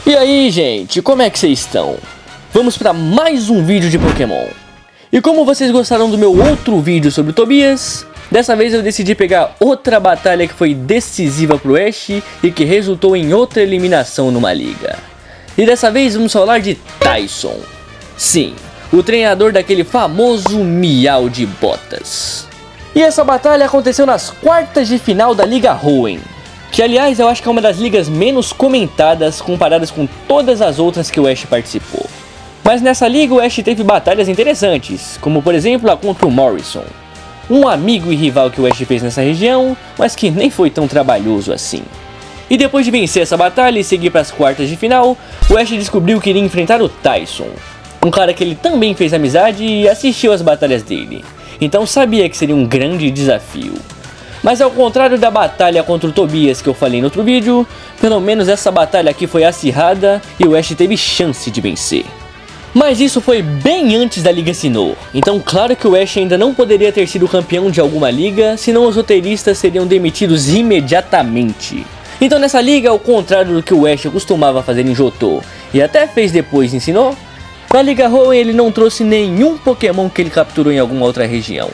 E aí, gente, como é que vocês estão? Vamos para mais um vídeo de Pokémon. E como vocês gostaram do meu outro vídeo sobre o Tobias, dessa vez eu decidi pegar outra batalha que foi decisiva pro Ash e que resultou em outra eliminação numa liga. E dessa vez vamos falar de Tyson. Sim, o treinador daquele famoso Miau de Botas. E essa batalha aconteceu nas quartas de final da Liga Hoenn, que aliás eu acho que é uma das ligas menos comentadas comparadas com todas as outras que o Ash participou. Mas nessa liga o Ash teve batalhas interessantes, como por exemplo a contra o Morrison, um amigo e rival que o Ash fez nessa região, mas que nem foi tão trabalhoso assim. E depois de vencer essa batalha e seguir para as quartas de final, o Ash descobriu que iria enfrentar o Tyson, um cara que ele também fez amizade e assistiu às batalhas dele, então sabia que seria um grande desafio. Mas ao contrário da batalha contra o Tobias que eu falei no outro vídeo, pelo menos essa batalha aqui foi acirrada e o Ash teve chance de vencer. Mas isso foi bem antes da Liga Sinnoh, então claro que o Ash ainda não poderia ter sido campeão de alguma liga, senão os roteiristas seriam demitidos imediatamente. Então nessa liga, ao contrário do que o Ash costumava fazer em Johto e até fez depois em Sinnoh, na Liga Hoenn ele não trouxe nenhum Pokémon que ele capturou em alguma outra região,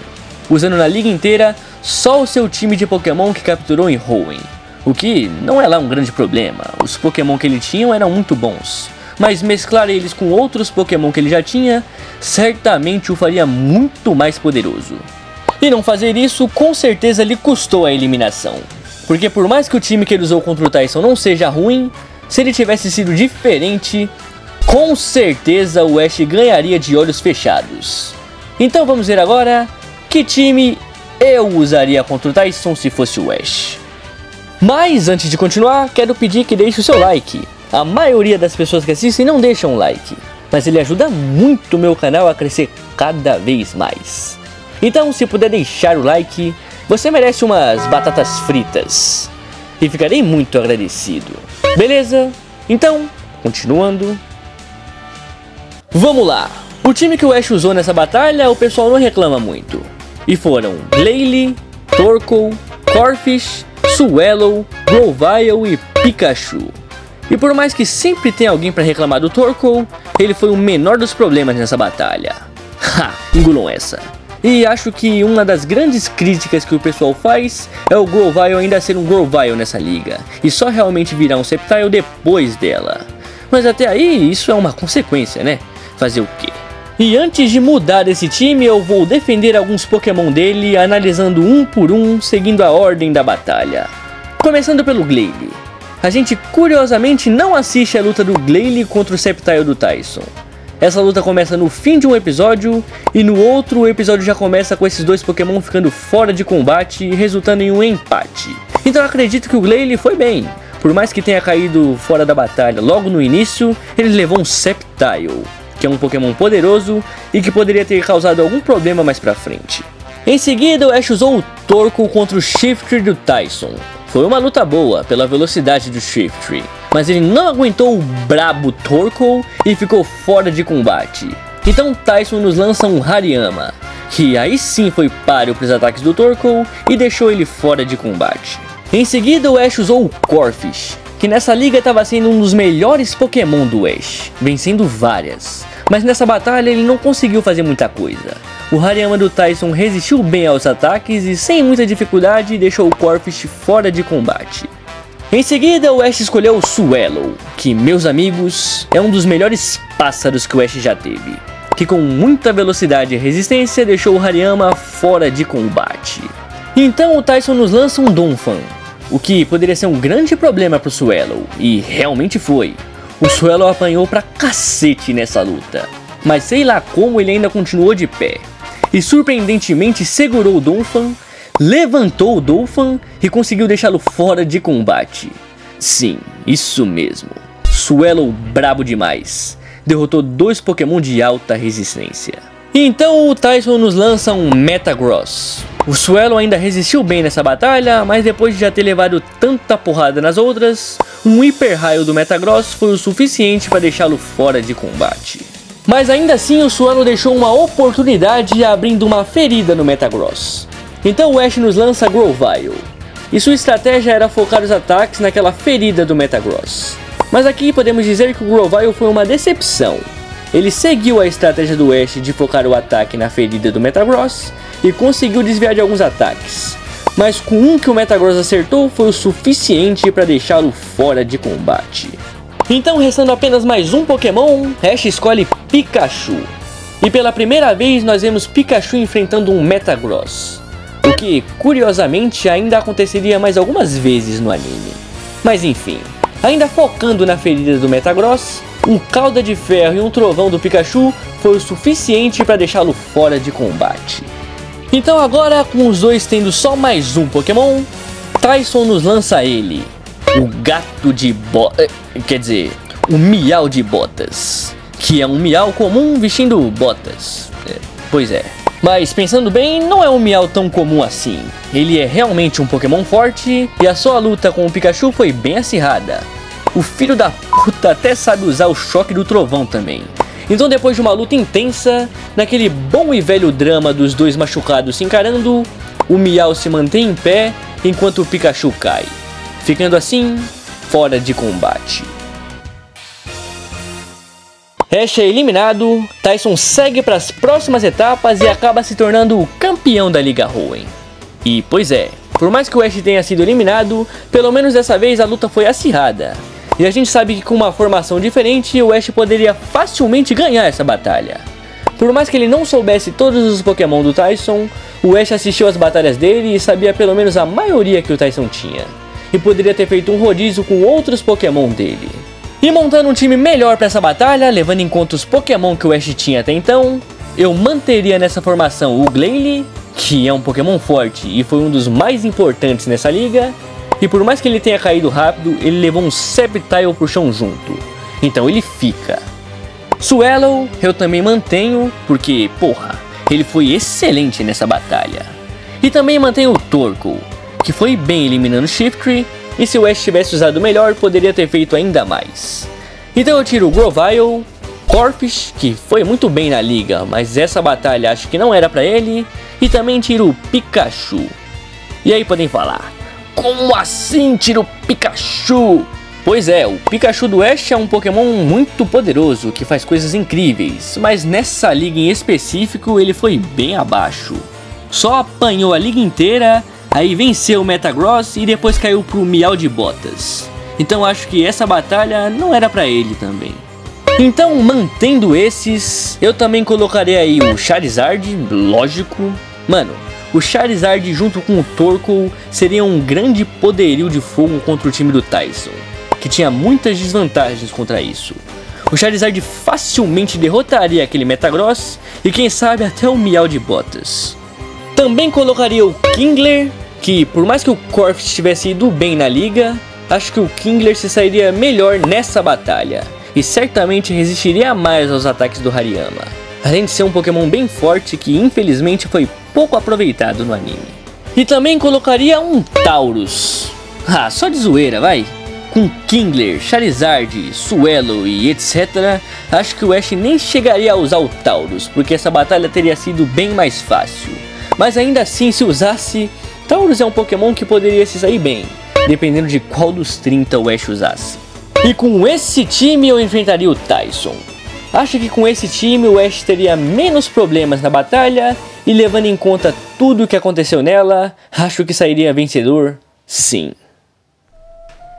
usando na liga inteira só o seu time de Pokémon que capturou em Hoenn, o que não é lá um grande problema, os Pokémon que ele tinha eram muito bons, mas mesclar eles com outros Pokémon que ele já tinha, certamente o faria muito mais poderoso. E não fazer isso com certeza lhe custou a eliminação, porque por mais que o time que ele usou contra o Tyson não seja ruim, se ele tivesse sido diferente, com certeza o Ash ganharia de olhos fechados. Então vamos ver agora que time eu usaria contra o Tyson se fosse o Ash. Mas antes de continuar, quero pedir que deixe o seu like. A maioria das pessoas que assistem não deixam um like, mas ele ajuda muito o meu canal a crescer cada vez mais. Então se puder deixar o like, você merece umas batatas fritas. E ficarei muito agradecido. Beleza? Então, continuando. Vamos lá! O time que o Ash usou nessa batalha, o pessoal não reclama muito. E foram Glalie, Torkoal, Corphish, Swellow, Grovyle e Pikachu. E por mais que sempre tenha alguém para reclamar do Torkoal, ele foi o menor dos problemas nessa batalha. Ha! Engulam essa. E acho que uma das grandes críticas que o pessoal faz é o Grovyle ainda ser um Grovyle nessa liga, e só realmente virar um Sceptile depois dela. Mas até aí isso é uma consequência, né? Fazer o quê? E antes de mudar esse time, eu vou defender alguns Pokémon dele, analisando um por um, seguindo a ordem da batalha. Começando pelo Glalie. A gente curiosamente não assiste a luta do Glalie contra o Sceptile do Tyson. Essa luta começa no fim de um episódio, e no outro o episódio já começa com esses dois Pokémon ficando fora de combate, resultando em um empate. Então eu acredito que o Glalie foi bem. Por mais que tenha caído fora da batalha logo no início, ele levou um Sceptile, que é um Pokémon poderoso e que poderia ter causado algum problema mais pra frente. Em seguida, o Ash usou o Torkoal contra o Shiftry do Tyson. Foi uma luta boa pela velocidade do Shiftry, mas ele não aguentou o brabo Torkoal e ficou fora de combate. Então Tyson nos lança um Hariyama, que aí sim foi páreo para os ataques do Torkoal e deixou ele fora de combate. Em seguida, o Ash usou o Corphish, que nessa liga estava sendo um dos melhores Pokémon do Ash, vencendo várias. Mas nessa batalha ele não conseguiu fazer muita coisa. O Hariyama do Tyson resistiu bem aos ataques e sem muita dificuldade deixou o Corphish fora de combate. Em seguida, o Ash escolheu o Swellow, que, meus amigos, é um dos melhores pássaros que o Ash já teve, que com muita velocidade e resistência deixou o Hariyama fora de combate. Então o Tyson nos lança um Donphan, o que poderia ser um grande problema pro Swellow, e realmente foi. O Swellow apanhou pra cacete nessa luta, mas sei lá como ele ainda continuou de pé, e surpreendentemente segurou o Donphan, levantou o Donphan e conseguiu deixá-lo fora de combate. Sim, isso mesmo, Swellow brabo demais, derrotou dois Pokémon de alta resistência. Então o Tyson nos lança um Metagross. O Swellow ainda resistiu bem nessa batalha, mas depois de já ter levado tanta porrada nas outras, um Hyper Raio do Metagross foi o suficiente para deixá-lo fora de combate. Mas ainda assim o Swellow deixou uma oportunidade abrindo uma ferida no Metagross. Então o Ash nos lança Grovyle. e sua estratégia era focar os ataques naquela ferida do Metagross. Mas aqui podemos dizer que o Grovyle foi uma decepção. Ele seguiu a estratégia do Ash de focar o ataque na ferida do Metagross e conseguiu desviar de alguns ataques, mas com um que o Metagross acertou foi o suficiente para deixá-lo fora de combate. Então, restando apenas mais um Pokémon, Ash escolhe Pikachu. E pela primeira vez nós vemos Pikachu enfrentando um Metagross, o que curiosamente ainda aconteceria mais algumas vezes no anime. Mas enfim, ainda focando na ferida do Metagross, um Cauda de Ferro e um Trovão do Pikachu foi o suficiente para deixá-lo fora de combate. Então agora, com os dois tendo só mais um Pokémon, Tyson nos lança ele, o Gato de o Miau de Botas, que é um Miau comum vestindo botas. Pois é. Mas pensando bem, não é um Miau tão comum assim. Ele é realmente um Pokémon forte e a sua luta com o Pikachu foi bem acirrada. O filho da puta até sabe usar o choque do trovão também. Então, depois de uma luta intensa, naquele bom e velho drama dos dois machucados se encarando, o Miau se mantém em pé enquanto o Pikachu cai, ficando assim fora de combate. Ash é eliminado, Tyson segue para as próximas etapas e acaba se tornando o campeão da Liga Hoenn. E pois é, por mais que o Ash tenha sido eliminado, pelo menos dessa vez a luta foi acirrada. E a gente sabe que com uma formação diferente, o Ash poderia facilmente ganhar essa batalha. Por mais que ele não soubesse todos os Pokémon do Tyson, o Ash assistiu às batalhas dele e sabia pelo menos a maioria que o Tyson tinha. E poderia ter feito um rodízio com outros Pokémon dele. E montando um time melhor para essa batalha, levando em conta os Pokémon que o Ash tinha até então, eu manteria nessa formação o Glalie, que é um Pokémon forte e foi um dos mais importantes nessa liga. E por mais que ele tenha caído rápido, ele levou um Sceptile pro chão junto. Então ele fica. Swallow eu também mantenho, porque, porra, ele foi excelente nessa batalha. E também mantenho o Torkoal, que foi bem eliminando o Shiftry, e se o Ash tivesse usado melhor, poderia ter feito ainda mais. Então eu tiro o Grovyle, Corphish, que foi muito bem na liga, mas essa batalha acho que não era pra ele, e também tiro o Pikachu. E aí podem falar, como assim tira o Pikachu? Pois é, o Pikachu do Ash é um Pokémon muito poderoso, que faz coisas incríveis, mas nessa liga em específico ele foi bem abaixo. Só apanhou a liga inteira, aí venceu o Metagross e depois caiu pro Miau de Botas. Então acho que essa batalha não era pra ele também. Então, mantendo esses, eu também colocarei aí o Charizard, lógico. Mano, o Charizard junto com o Torkoal seria um grande poderio de fogo contra o time do Tyson, que tinha muitas desvantagens contra isso. O Charizard facilmente derrotaria aquele Metagross e quem sabe até o Miau de Botas. Também colocaria o Kingler, que por mais que o Corphish tivesse ido bem na liga, acho que o Kingler se sairia melhor nessa batalha e certamente resistiria mais aos ataques do Hariyama, além de ser um Pokémon bem forte que infelizmente foi pouco aproveitado no anime. E também colocaria um Tauros. Ah, só de zoeira, vai! Com Kingler, Charizard, Swallow e etc, acho que o Ash nem chegaria a usar o Tauros, porque essa batalha teria sido bem mais fácil. Mas ainda assim, se usasse, Tauros é um Pokémon que poderia se sair bem, dependendo de qual dos 30 o Ash usasse. E com esse time eu enfrentaria o Tyson. Acho que com esse time o Ash teria menos problemas na batalha e levando em conta tudo o que aconteceu nela, acho que sairia vencedor, sim.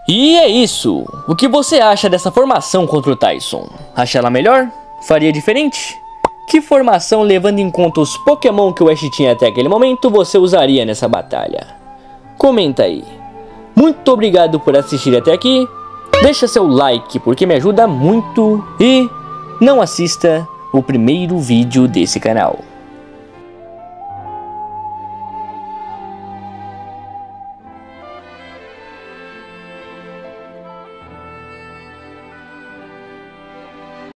E é isso. O que você acha dessa formação contra o Tyson? Acha ela melhor? Faria diferente? Que formação, levando em conta os Pokémon que o Ash tinha até aquele momento, você usaria nessa batalha? Comenta aí. Muito obrigado por assistir até aqui. Deixa seu like porque me ajuda muito e não assista o primeiro vídeo desse canal.